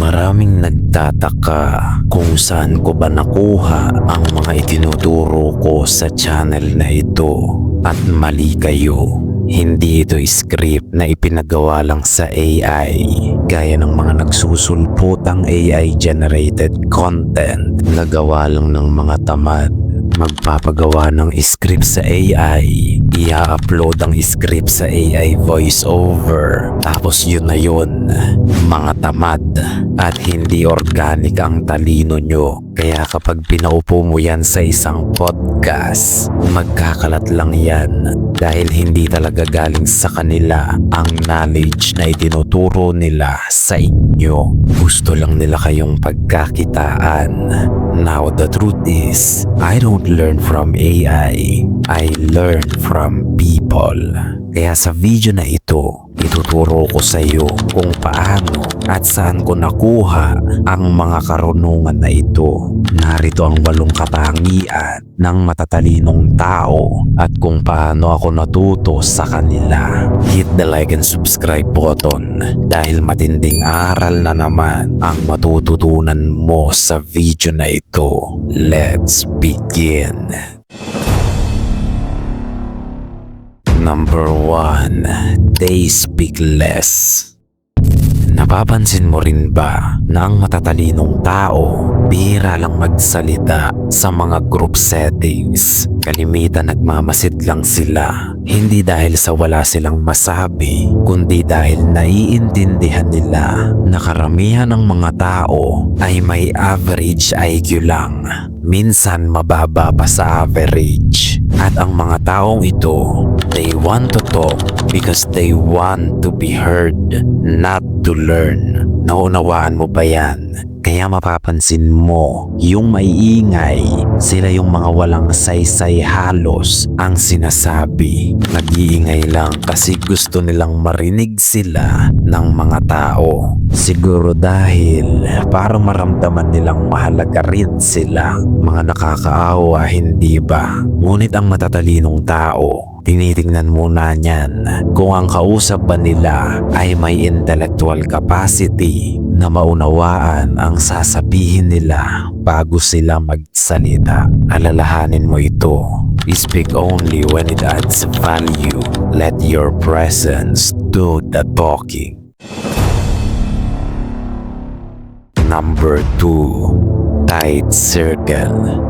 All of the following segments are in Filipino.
Maraming nagtataka kung saan ko ba nakuha ang mga itinuturo ko sa channel na ito. At mali kayo. Hindi ito script na ipinagawa lang sa AI gaya ng mga nagsusulputang AI-generated content na gawa lang ng mga tamad. Magpapagawa ng script sa AI, i-upload ang script sa AI voiceover, tapos yun na yun, mga tamad at hindi organic ang talino nyo. Kaya kapag pinaupo mo yan sa isang podcast, magkakalat lang yan dahil hindi talaga galing sa kanila ang knowledge na itinuturo nila sa inyo. Gusto lang nila kayong pagkakitaan. Now the truth is, I don't learn from AI. I learn from people. Kaya sa video na ito, ituturo ko sa iyo kung paano at saan ko nakuha ang mga karunungan na ito. Narito ang 8 katangian ng matatalinong tao at kung paano ako natuto sa kanila. Hit the like and subscribe button dahil matinding aral na naman ang matututunan mo sa video na ito. Let's begin. Number 1. They speak less. Napapansin mo rin ba na ang matatalinong tao bihira lang magsalita sa mga group settings? Kalimitan nagmamasid lang sila, hindi dahil sa wala silang masabi, kundi dahil naiintindihan nila na karamihan ng mga tao ay may average IQ lang. Minsan mababa pa sa average. At ang mga taong ito, they want to talk because they want to be heard, not to learn. Naunawaan mo ba yan? Kaya mapapansin mo, yung maiingay, sila yung mga walang saysay halos ang sinasabi. Nag-iingay lang kasi gusto nilang marinig sila ng mga tao. Siguro dahil parang maramdaman nilang mahalaga rin sila. Mga nakakaawa, hindi ba? Ngunit ang matatalinong tao, tinitingnan muna niyan kung ang kausap ba nila ay may intellectual capacity na maunawaan ang sasabihin nila bago sila magsalita. Alalahanin mo ito. Speak only when it adds value. Let your presence do the talking. Number 2. Tight circle.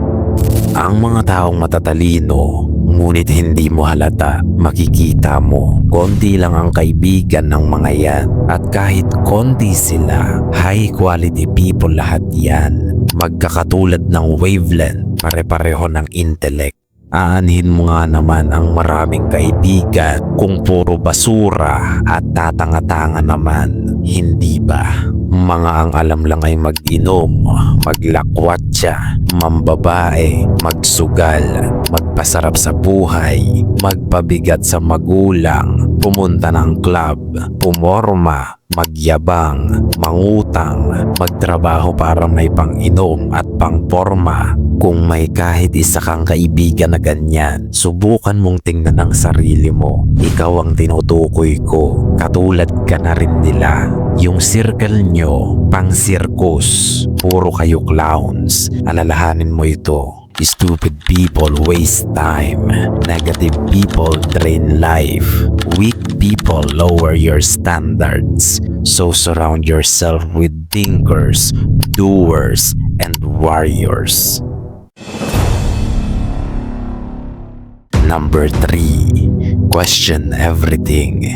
Ang mga taong matatalino ngunit hindi mo halata, makikita mo konti lang ang kaibigan ng mga yan. At kahit konti sila, high quality people lahat yan. Magkakatulad ng wavelength, pare-pareho ng intellect. Aanhin mo nga naman ang maraming kaibigan kung puro basura at tatanga-tanga naman, hindi ba? Mga ang alam lang ay mag-inom, maglakwatsa, mambabae, magsugal, magpasarap sa buhay, magpabigat sa magulang, pumunta ng club, pumorma, magyabang, mangutang, magtrabaho para may pang-inom at pang-porma. Kung may kahit isa kang kaibigan na ganyan, subukan mong tingnan ang sarili mo. Ikaw ang tinutukoy ko. Katulad ka na rin nila. Yung circle nyo, pang circus. Puro kayo clowns. Alalahanin mo ito. Stupid people waste time. Negative people drain life. Weak people lower your standards. So surround yourself with thinkers, doers, and warriors. Number 3. Question everything.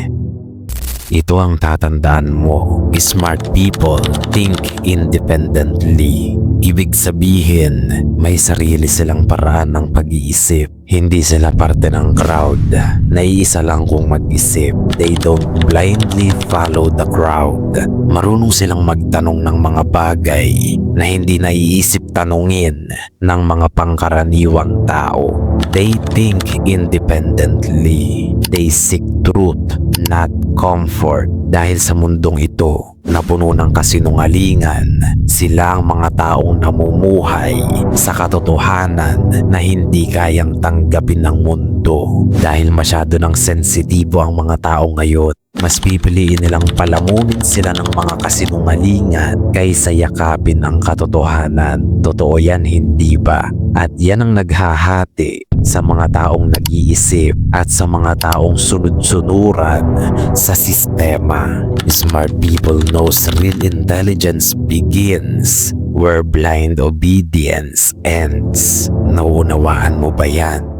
Ito ang tatandaan mo. Smart people think independently. Ibig sabihin, may sarili silang paraan ng pag-iisip. Hindi sila parte ng crowd. Naiisa lang kung mag-isip. They don't blindly follow the crowd. Marunong silang magtanong ng mga bagay na hindi naiisip tanungin ng mga pangkaraniwang tao. They think independently. They seek truth, not comfort. Dahil sa mundong ito na puno ng kasinungalingan, sila ang mga taong namumuhay sa katotohanan na hindi kayang tanggapin ng mundo. Dahil masyado ng sensitibo ang mga tao ngayon, Mas pipiliin nilang palamunin sila ng mga kasinungalingan kaysa yakapin ang katotohanan. Totoo yan, hindi ba? At yan ang naghahati sa mga taong nag-iisip at sa mga taong sunod-sunuran sa sistema. Smart people knows real intelligence begins where blind obedience ends. Nauunawaan mo ba yan?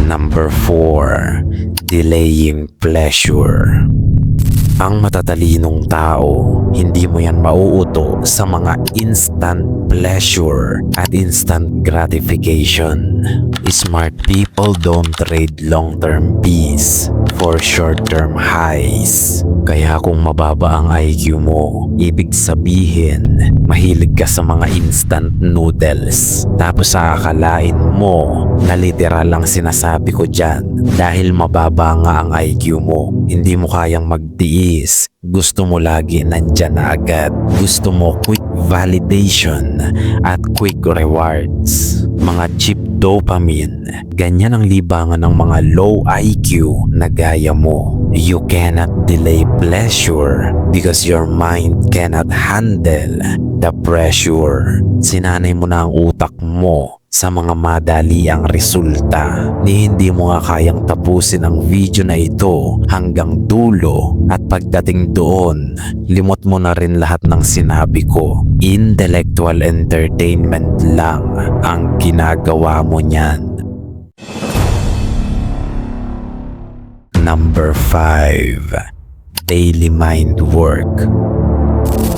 Number 4. Delaying pleasure. Ang matatalinong tao, hindi mo yan mauuto sa mga instant pleasure at instant gratification. Smart people don't trade long-term peace for short-term highs. Kaya kung mababa ang IQ mo, ibig sabihin, mahilig ka sa mga instant noodles. Tapos aakalain mo na literal ang sinasabi ko dyan dahil mababa nga ang IQ mo. Hindi mo kayang magtiis. Gusto mo lagi nandyan na agad. Gusto mo quick validation at quick rewards. Mga cheap dopamine. Ganyan ang libangan ng mga low IQ na gaya mo. You cannot delay pleasure because your mind cannot handle the pressure. Sinanay mo na ang utak mo sa mga madaliang resulta. Hindi mo nga kayang tapusin ang video na ito hanggang dulo at pagdating doon, limot mo na rin lahat ng sinabi ko. Intellectual entertainment lang ang ginagawa mo niyan. Number 5. Daily mind work.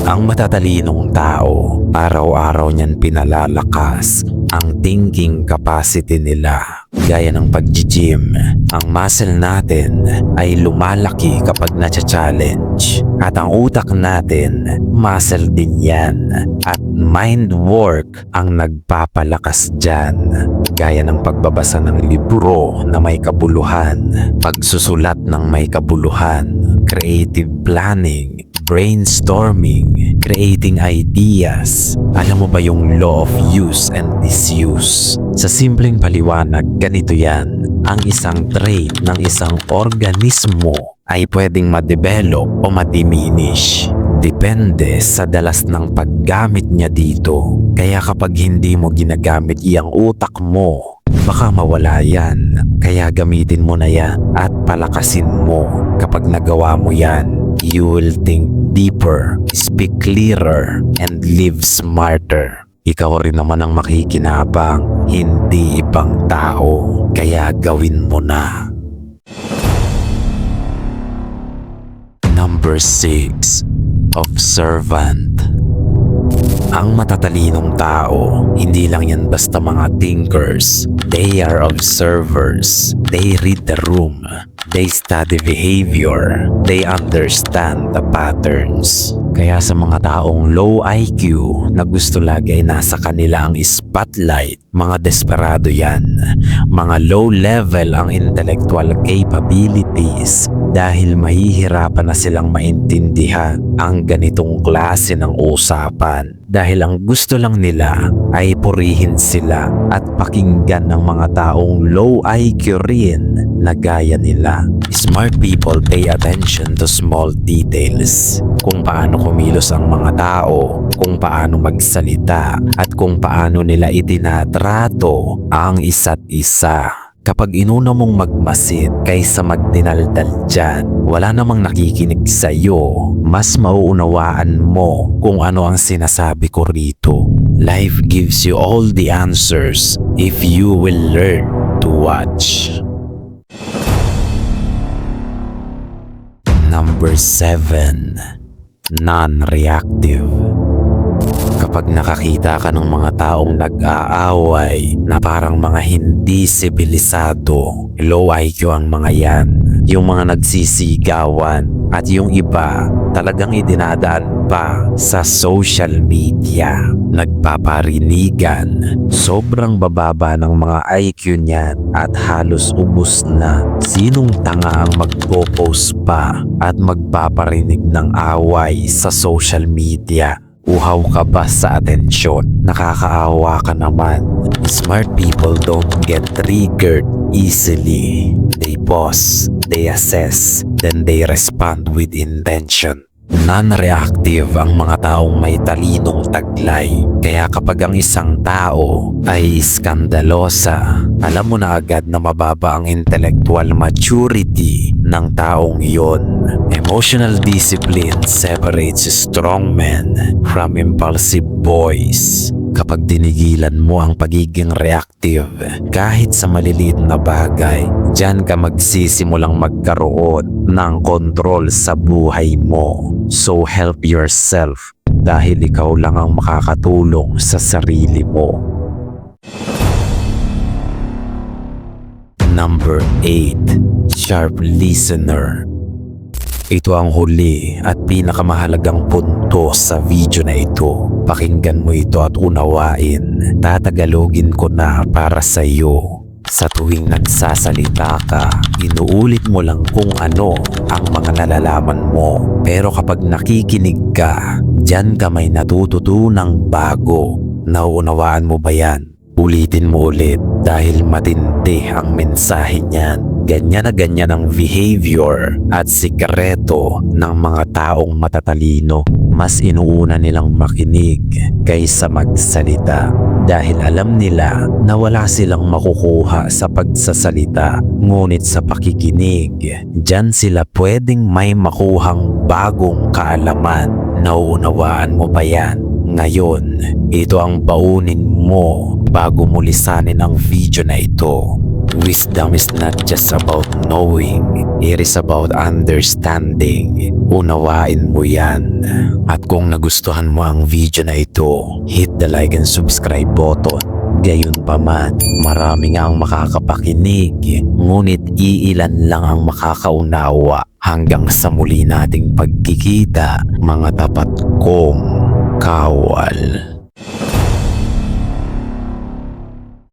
Ang matatalinong tao, araw-araw niyan pinalalakas ang thinking capacity nila. Gaya ng pag-gym, ang muscle natin ay lumalaki kapag na-challenge. At ang utak natin, muscle din yan. At mind work ang nagpapalakas dyan. Gaya ng pagbabasa ng libro na may kabuluhan, pagsusulat ng may kabuluhan, creative planning, brainstorming, creating ideas. Alam mo ba yung law of use and disuse? Sa simpleng paliwanag, ganito yan. Ang isang trait ng isang organismo ay pwedeng ma-develop o ma-diminish. Depende sa dalas ng paggamit niya dito. Kaya kapag hindi mo ginagamit iyang utak mo, baka mawala yan. Kaya gamitin mo na yan at palakasin mo. Kapag nagawa mo yan, you will think deeper, speak clearer, and live smarter. Ikaw rin naman ang makikinabang, hindi ibang tao. Kaya gawin mo na. Number 6. Observant. Ang matatalinong tao, hindi lang yan basta mga thinkers. They are observers. They read the room. They study behavior. They understand the patterns. Kaya sa mga taong low IQ na gusto lagi ay nasa kanila ang spotlight, mga desperado yan. Mga low level ang intellectual capabilities dahil mahihirapan na silang maintindihan ang ganitong klase ng usapan. Dahil ang gusto lang nila ay purihin sila at pakinggan ng mga taong low IQ rin na gaya nila. Smart people pay attention to small details. Kung paano kumilos ang mga tao, kung paano magsalita, at kung paano nila itinatrato ang isa't isa. Kapag inuna mong magmasid kaysa magdinaldal dyan, wala namang nakikinig sa'yo. Mas mauunawaan mo kung ano ang sinasabi ko rito. Life gives you all the answers if you will learn to watch. Number 7. Non-reactive. Kapag nakakita ka ng mga taong nag-aaway na parang mga hindi sibilisado, low IQ ang mga yan. Yung mga nagsisigawan at yung iba talagang idinadaan pa sa social media. Nagpaparinigan. Sobrang bababa ng mga IQ niyan at halos ubos na. Sinong tanga ang magpo-post pa at magpaparinig ng away sa social media? Uhaw ka ba sa atensyon? Nakakaawa ka naman. Smart people don't get triggered easily. They pause, they assess, then they respond with intention. Non-reactive ang mga taong may talinong taglay. Kaya kapag ang isang tao ay iskandalosa, alam mo na agad na mababa ang intellectual maturity ng taong iyon. Emotional discipline separates strong men from impulsive boys. Kapag dinigilan mo ang pagiging reactive kahit sa maliliit na bagay, diyan ka magsisimulang magkaroon ng kontrol sa buhay mo. So help yourself dahil ikaw lang ang makakatulong sa sarili mo. Number 8. Sharp listener. Ito ang huli at pinakamahalagang punto sa video na ito. Pakinggan mo ito at unawain. Tatagalogin ko na para sa iyo. Sa tuwing nagsasalita ka, inuulit mo lang kung ano ang mga nalalaman mo. Pero kapag nakikinig ka, diyan ka may natututunang bago. Nauunawaan mo ba yan? Ulitin mo ulit dahil matindi ang mensahe niyan. Ganyan na ganyan ang behavior at sikreto ng mga taong matatalino. Mas inuuna nilang makinig kaysa magsalita dahil alam nila na wala silang makukuha sa pagsasalita. Ngunit sa pakikinig, diyan sila pwedeng may makuhang bagong kaalaman. Nauunawaan mo ba yan? Ngayon, ito ang baunin mo bago mo lisanin ang video na ito. Wisdom is not just about knowing, it is about understanding. Unawain mo yan. At kung nagustuhan mo ang video na ito, hit the like and subscribe button. Gayunpaman, marami nga ang makakapakinig, ngunit iilan lang ang makakaunawa. Hanggang sa muli nating pagkikita, mga tapat kong kawal.